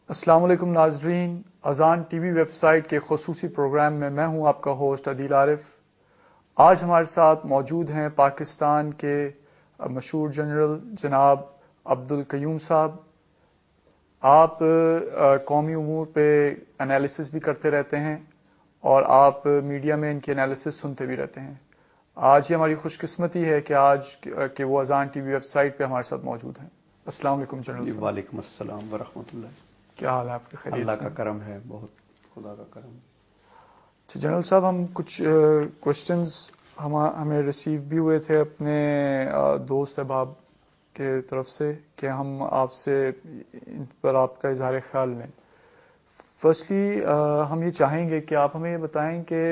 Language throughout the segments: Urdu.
السلام علیکم ناظرین، اذان ٹی وی ویب سائٹ کے خصوصی پروگرام میں ہوں آپ کا ہوسٹ عدیل عارف۔ آج ہمارے ساتھ موجود ہیں پاکستان کے مشہور جنرل جناب عبدالقیوم صاحب۔ آپ قومی امور پہ انالیسس بھی کرتے رہتے ہیں اور آپ میڈیا میں ان کے انالیسس سنتے بھی رہتے ہیں۔ آج یہ ہماری خوش قسمتی ہے کہ وہ اذان ٹی وی ویب سائٹ پہ ہمارے ساتھ موجود ہیں۔ السلام علیکم جنرل صاحب۔ وعلیکم السلام ورحمۃ اللہ۔ کیا حال ہے آپ کے؟ خیریت؟ اللہ کا کرم ہے، بہت خدا کا کرم۔ اچھا جنرل صاحب، ہم کچھ کوشچنز ہمیں ریسیو بھی ہوئے تھے اپنے دوست احباب کے طرف سے کہ ہم آپ سے ان پر آپ کا اظہار خیال لیں۔ فرسٹلی ہم یہ چاہیں گے کہ آپ ہمیں یہ بتائیں کہ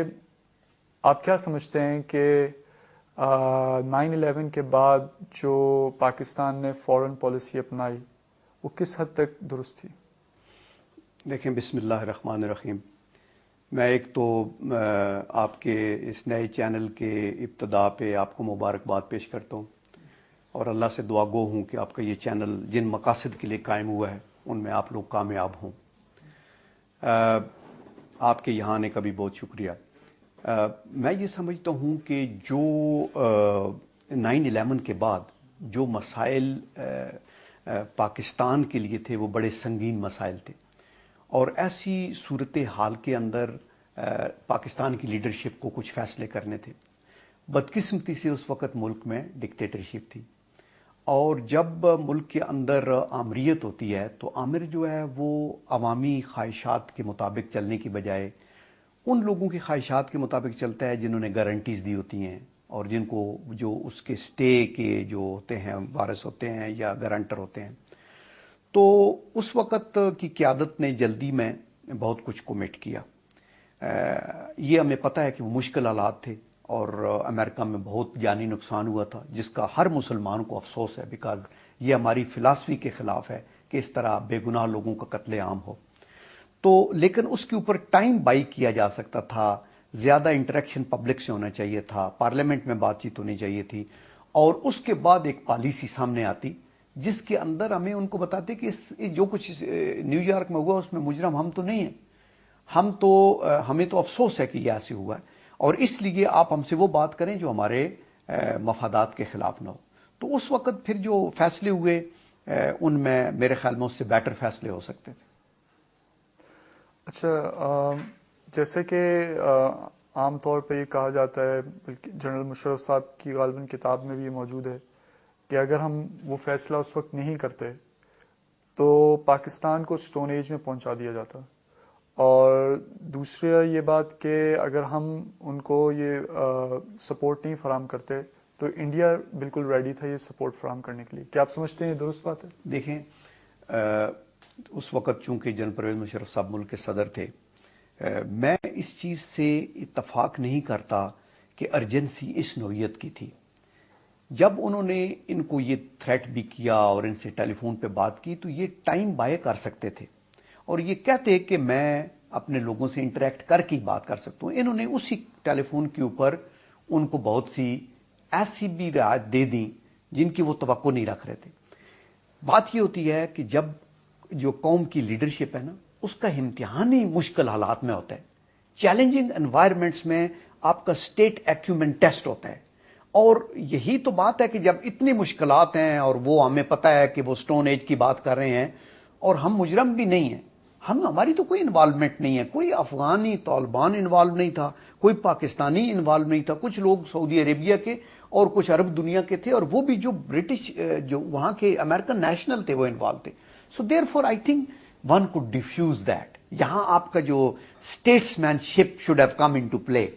آپ کیا سمجھتے ہیں کہ 9/11 کے بعد جو پاکستان نے فورن پالیسی اپنائی وہ کس حد تک درست تھی؟ دیکھیں، بسم اللہ الرحمن الرحیم۔ میں ایک تو آپ کے اس نئے چینل کے ابتدا پہ آپ کو مبارکباد پیش کرتا ہوں اور اللہ سے دعا گو ہوں کہ آپ کا یہ چینل جن مقاصد کے لیے قائم ہوا ہے ان میں آپ لوگ کامیاب ہوں۔ آپ کے یہاں آنے کا بھی بہت شکریہ۔ میں یہ سمجھتا ہوں کہ جو 9/11 کے بعد جو مسائل پاکستان کے لیے تھے وہ بڑے سنگین مسائل تھے، اور ایسی صورتحال کے اندر پاکستان کی لیڈرشپ کو کچھ فیصلے کرنے تھے۔ بدقسمتی سے اس وقت ملک میں ڈکٹیٹرشپ تھی، اور جب ملک کے اندر آمریت ہوتی ہے تو آمر جو ہے وہ عوامی خواہشات کے مطابق چلنے کی بجائے ان لوگوں کی خواہشات کے مطابق چلتا ہے جنہوں نے گارنٹیز دی ہوتی ہیں اور جن کو جو اس کے سٹے کے جو ہوتے ہیں وارث ہوتے ہیں یا گارنٹر ہوتے ہیں۔ تو اس وقت کی قیادت نے جلدی میں بہت کچھ کمٹ کیا۔ یہ ہمیں پتہ ہے کہ وہ مشکل حالات تھے اور امریکہ میں بہت جانی نقصان ہوا تھا، جس کا ہر مسلمان کو افسوس ہے، بیکاز یہ ہماری فلاسفی کے خلاف ہے کہ اس طرح بے گناہ لوگوں کا قتل عام ہو۔ تو لیکن اس کے اوپر ٹائم بائی کیا جا سکتا تھا، زیادہ انٹریکشن پبلک سے ہونا چاہیے تھا، پارلیمنٹ میں بات چیت ہونی چاہیے تھی، اور اس کے بعد ایک پالیسی سامنے آتی جس کے اندر ہمیں ان کو بتاتے کہ جو کچھ نیو یارک میں ہوا اس میں مجرم ہم تو نہیں ہیں، ہمیں تو افسوس ہے کہ یہ ایسے ہوا ہے، اور اس لیے آپ ہم سے وہ بات کریں جو ہمارے مفادات کے خلاف نہ ہو۔ تو اس وقت پھر جو فیصلے ہوئے ان میں میرے خیال میں اس سے بیٹر فیصلے ہو سکتے تھے۔ اچھا، جیسے کہ عام طور پہ یہ کہا جاتا ہے، بلکہ جنرل مشرف صاحب کی غالباً کتاب میں بھی یہ موجود ہے کہ اگر ہم وہ فیصلہ اس وقت نہیں کرتے تو پاکستان کو سٹون ایج میں پہنچا دیا جاتا، اور دوسرا یہ بات کہ اگر ہم ان کو یہ سپورٹ نہیں فراہم کرتے تو انڈیا بالکل ریڈی تھا یہ سپورٹ فراہم کرنے کے لیے۔ کیا آپ سمجھتے ہیں یہ درست بات ہے؟ دیکھیں، اس وقت چونکہ جنرل پرویز مشرف صاحب ملک کے صدر تھے، میں اس چیز سے اتفاق نہیں کرتا کہ ارجنسی اس نوعیت کی تھی۔ جب انہوں نے ان کو یہ تھریٹ بھی کیا اور ان سے ٹیلی فون پہ بات کی تو یہ ٹائم بائے کر سکتے تھے اور یہ کہتے کہ میں اپنے لوگوں سے انٹریکٹ کر کے بات کر سکتا ہوں۔ انہوں نے اسی ٹیلی فون کے اوپر ان کو بہت سی ایسی بھی رعایت دے دیں جن کی وہ توقع نہیں رکھ رہے تھے۔ بات یہ ہوتی ہے کہ جب جو قوم کی لیڈرشپ ہے نا، اس کا امتحان ہی مشکل حالات میں ہوتا ہے، چیلنجنگ انوائرمنٹس میں آپ کا سٹیٹ ایکیومنٹ ٹیسٹ ہوتا ہے، اور یہی تو بات ہے کہ جب اتنی مشکلات ہیں اور وہ ہمیں پتہ ہے کہ وہ سٹون ایج کی بات کر رہے ہیں اور ہم مجرم بھی نہیں ہیں، ہماری تو کوئی انوالومنٹ نہیں ہے، کوئی افغانی طالبان انوالو نہیں تھا، کوئی پاکستانی انوالو نہیں تھا، کچھ لوگ سعودی عربیہ کے اور کچھ عرب دنیا کے تھے، اور وہ بھی جو برٹش جو وہاں کے امریکن نیشنل تھے وہ انوالو تھے۔ So therefore I think one could diffuse that. یہاں آپ کا جو statesmanship should have come into play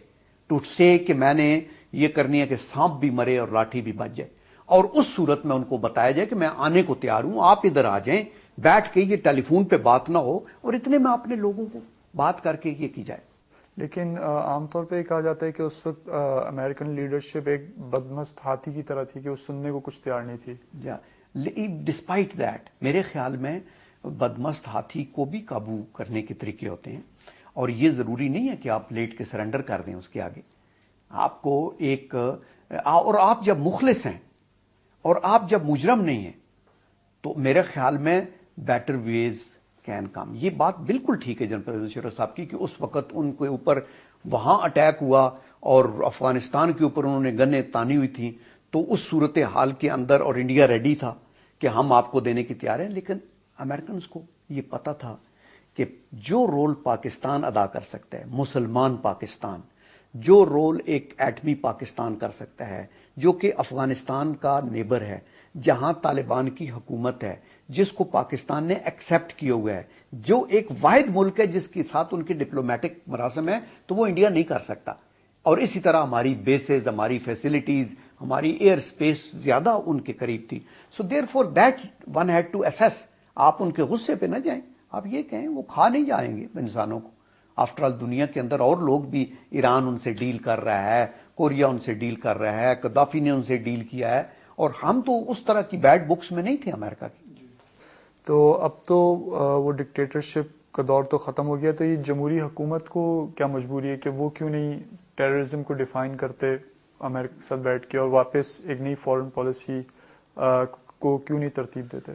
to say کہ میں نے یہ کرنی ہے کہ سانپ بھی مرے اور لاٹھی بھی بچ جائے، اور اس صورت میں ان کو بتایا جائے کہ میں آنے کو تیار ہوں, آپ ادھر آ جائیں, بیٹھ کے یہ ٹیلی فون پہ بات نہ ہو, اور اتنے میں اپنے لوگوں کو بات کر کے یہ کی جائے. لیکن عام طور پہ کہا جاتا ہے کہ اس وقت امریکن لیڈرشپ ایک بدمست ہاتھی کی طرح تھی کہ وہ سننے کو کچھ تیار نہیں تھی. ڈسپائٹ دیٹ میرے خیال میں بدمست ہاتھی کو بھی قابو کرنے کے طریقے ہوتے ہیں, اور یہ ضروری نہیں ہے کہ آپ لیٹ کے سرنڈر کر دیں اس کے آگے. آپ کو ایک, اور آپ جب مخلص ہیں اور آپ جب مجرم نہیں ہیں تو میرے خیال میں بیٹر ویز کین کم. یہ بات بالکل ٹھیک ہے جناب مشرف صاحب کی کہ اس وقت ان کے اوپر وہاں اٹیک ہوا اور افغانستان کے اوپر انہوں نے گنیں تانی ہوئی تھیں, تو اس صورتحال کے اندر اور انڈیا ریڈی تھا کہ ہم آپ کو دینے کی تیار ہیں. لیکن امریکنز کو یہ پتا تھا کہ جو رول پاکستان ادا کر سکتا ہے, مسلمان پاکستان, جو رول ایک ایٹمی پاکستان کر سکتا ہے, جو کہ افغانستان کا نیبر ہے, جہاں طالبان کی حکومت ہے, جس کو پاکستان نے ایکسپٹ کیا ہوا ہے, جو ایک واحد ملک ہے جس کے ساتھ ان کے ڈپلومیٹک مراسم ہیں, تو وہ انڈیا نہیں کر سکتا. اور اسی طرح ہماری بیسز, ہماری فیسلٹیز, ہماری ایئر سپیس زیادہ ان کے قریب تھی. So therefore that one had to assess. آپ ان کے غصے پہ نہ جائیں, آپ یہ کہیں وہ کھا نہیں جائیں گے انسانوں کو. آفٹر آل دنیا کے اندر اور لوگ بھی, ایران ان سے ڈیل کر رہا ہے, کوریا ان سے ڈیل کر رہا ہے, قذافی نے ان سے ڈیل کیا ہے, اور ہم تو اس طرح کی بیڈ بکس میں نہیں تھے امریکہ کی. تو اب تو وہ ڈکٹیٹرشپ کا دور تو ختم ہو گیا, تو یہ جمہوری حکومت کو کیا مجبوری ہے کہ وہ کیوں نہیں ٹیررزم کو ڈیفائن کرتے امریکہ کے ساتھ بیٹھ کے, اور واپس ایک نئی فارن پالیسی کو کیوں نہیں ترتیب دیتے؟